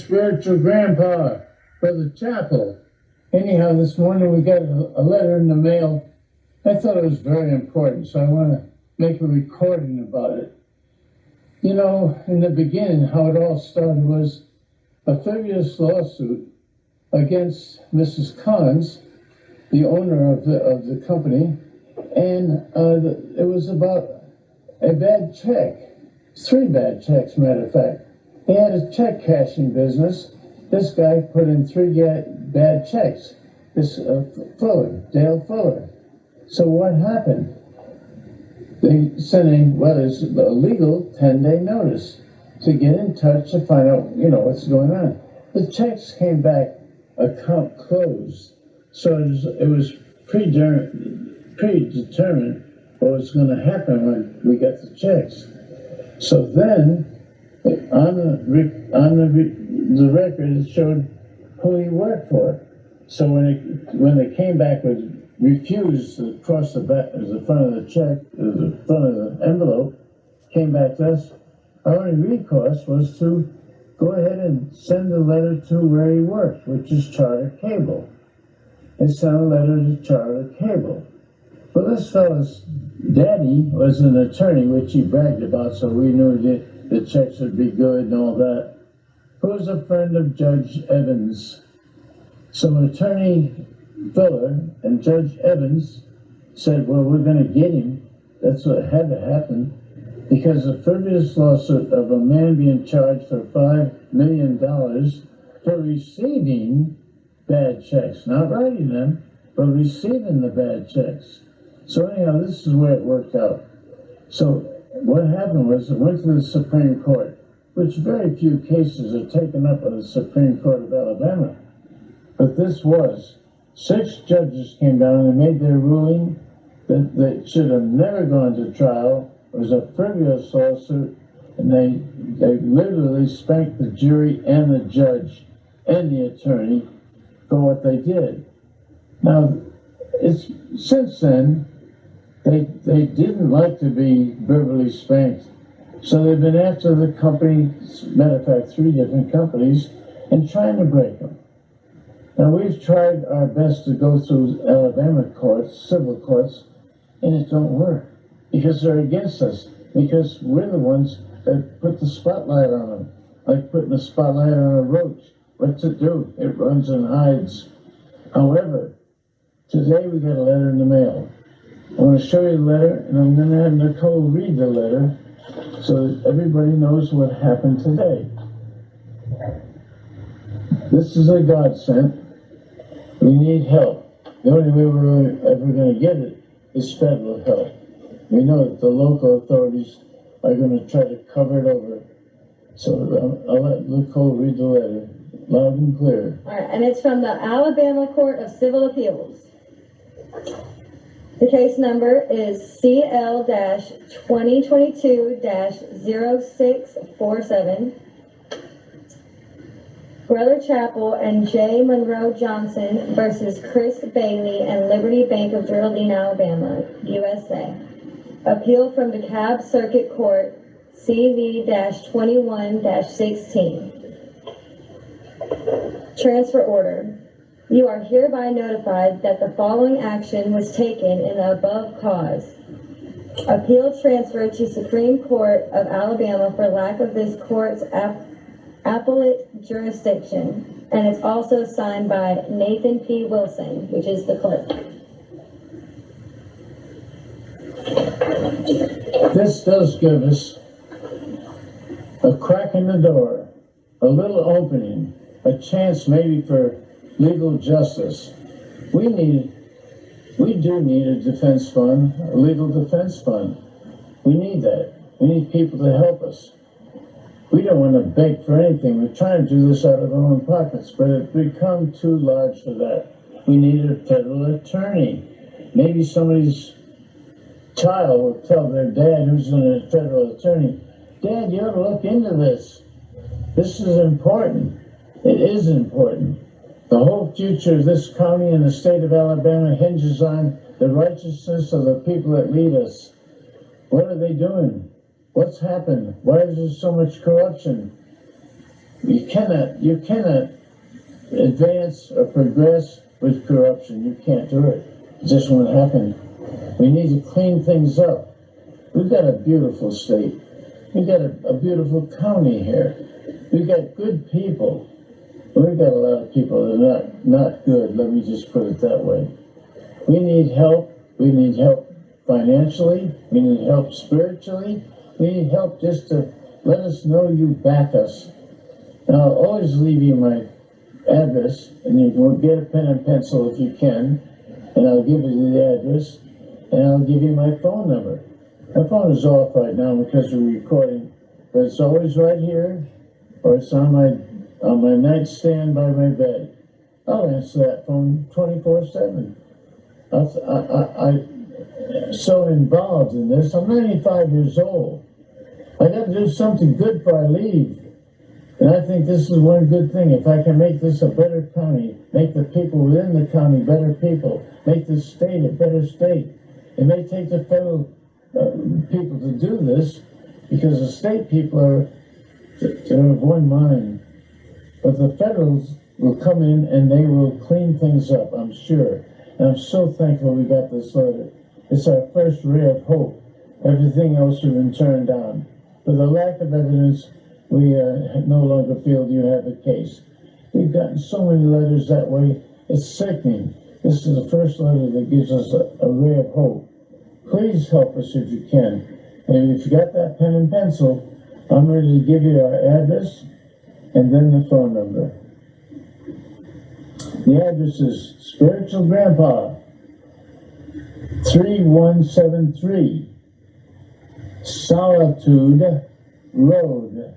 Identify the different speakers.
Speaker 1: spiritual grandpa, Brother Chapel. Anyhow, this morning we got a letter in the mail. I thought it was very important, so I want to make a recording about it. You know, in the beginning, how it all started was a frivolous lawsuit against Mrs. Collins, the owner of the company, and it was about a bad check. 3 bad checks, matter of fact. They had a check cashing business. This guy put in 3 bad checks. This Dale Fuller. So what happened? They sent it's a legal 10-day notice to get in touch to find out, what's going on. The checks came back, account closed. So it was predetermined what was going to happen when we got the checks. So then, on the record, it showed who he worked for. So when they came back with refused to cross the front of the check, the front of the envelope, came back to us, our only recourse was to go ahead and send a letter to where he worked, which is Charter Cable. They sent a letter to Charter Cable. Well, this fellow's daddy was an attorney, which he bragged about, so we knew the checks would be good and all that, who was a friend of Judge Evans. So Attorney Fuller and Judge Evans said, well, we're going to get him. That's what had to happen, because a frivolous lawsuit of a man being charged for $5 million for receiving bad checks, not writing them, but receiving the bad checks. So anyhow, this is where it worked out. So what happened was it went to the Supreme Court, which very few cases are taken up by the Supreme Court of Alabama. But this was, 6 judges came down and made their ruling that they should have never gone to trial. It was a frivolous lawsuit, and they literally spanked the jury and the judge and the attorney for what they did. Now, since then, they didn't like to be verbally spanked. So they've been after the company, matter of fact, 3 different companies, and trying to break them. Now, we've tried our best to go through Alabama courts, civil courts, and it don't work because they're against us, because we're the ones that put the spotlight on them, like putting a spotlight on a roach. What to do? It runs and hides. However, today we got a letter in the mail. I want to show you the letter, and I'm going to have Nicole read the letter so that everybody knows what happened today. This is a godsend. We need help. The only way we're ever going to get it is federal help. We know that the local authorities are going to try to cover it over. So I'll let Nicole read the letter loud and clear.
Speaker 2: All right, and it's from the Alabama Court of Civil Appeals. The case number is CL-2022-0647. Brother Chapel and J. Monroe Johnson versus Chris Bailey and Liberty Bank of Geraldine, Alabama, USA. Appeal from DeKalb Circuit Court, CV-21-16. Transfer order. You are hereby notified that the following action was taken in the above cause. Appeal transferred to Supreme Court of Alabama for lack of this court's appellate jurisdiction, and it's also signed by Nathan P. Wilson, which is the clerk.
Speaker 1: This does give us a crack in the door, a little opening, a chance maybe for legal justice. We do need a defense fund, a legal defense fund. We need that. We need people to help us. We don't want to beg for anything. We're trying to do this out of our own pockets, but it's become too large for that. We need a federal attorney. Maybe somebody's child will tell their dad, who's a federal attorney, Dad, you ought to look into this. This is important. It is important. The whole future of this county and the state of Alabama hinges on the righteousness of the people that lead us. What are they doing? What's happened? Why is there so much corruption? you cannot advance or progress with corruption. You can't do it. It just won't happen. We need to clean things up. We've got a beautiful state. We've got a beautiful county here. We've got good people. We've got a lot of people that are not good. Let me just put it that way. We need help. We need help financially. We need help spiritually. We need help just to let us know you back us. And I'll always leave you my address, and you can get a pen and pencil if you can, and I'll give you the address, and I'll give you my phone number. My phone is off right now because we're recording, but it's always right here, or it's on my nightstand by my bed. I'll answer that phone 24/7. I'm so involved in this. I'm 95 years old. I got to do something good before I leave. And I think this is one good thing. If I can make this a better county, make the people within the county better people, make the state a better state. It may take the federal people to do this because the state people are they're of one mind. But the federals will come in and they will clean things up, I'm sure. And I'm so thankful we got this letter. It's our first ray of hope. Everything else has been turned down. For the lack of evidence, we no longer feel you have a case. We've gotten so many letters that way, it's sickening. This is the first letter that gives us a ray of hope. Please help us if you can. And if you got that pen and pencil, I'm ready to give you our address and then the phone number. The address is Spiritual Grandpa, 3173 Solitude Road.